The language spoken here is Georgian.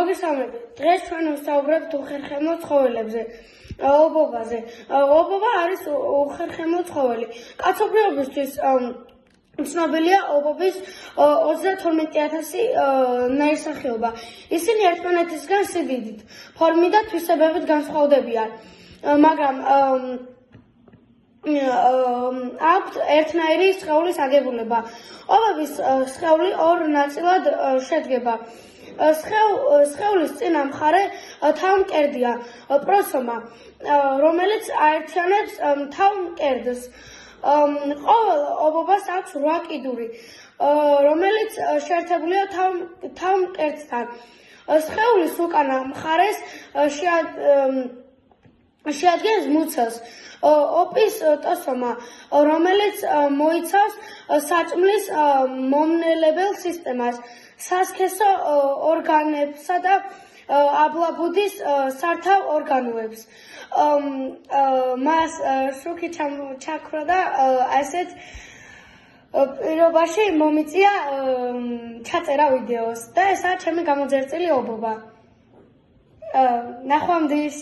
მოგესალმებით. დღეს ჩვენ ვსაუბრებთ უხერხემლო ცხოველებზე, ობობაზე. ობობა არის უხერხემლო ცხოველი. კაცობრიობისთვის ცნობილია ობობის 32,000 ნაირსახეობა. ისინი ერთმანეთისგან სიდიდით, ფორმით და თვისებებით განსხვავდებიან, მაგრამ აქვთ ერთნაირი სხეულის აგებულება. ობობის სხეული ორ ნაწილად შედგება. სხეულის წინა მხარე თავმკერდია, პროსომა, რომელიც აერთიანებს თავმკერდს. ყოველ ობობას აქვს 8 კიდური, რომელიც შეერთებულია თავმკერდთან. სხეულის უკანა მხარეს შეადგენს მუცელს. ოპისტოსომა, რომელიც მოიცავს საწმლის მომნელებელ სისტემას, სასქესო ორგანებსა და აბლაბუდის სართავ ორგანოებს. მას შუქი ჩაქრა და ასეთ პირობაში მომიწია ჩაწერა ვიდეოს და ესაა ჩემი გამოძერწილი ობობა. ნახვამდის.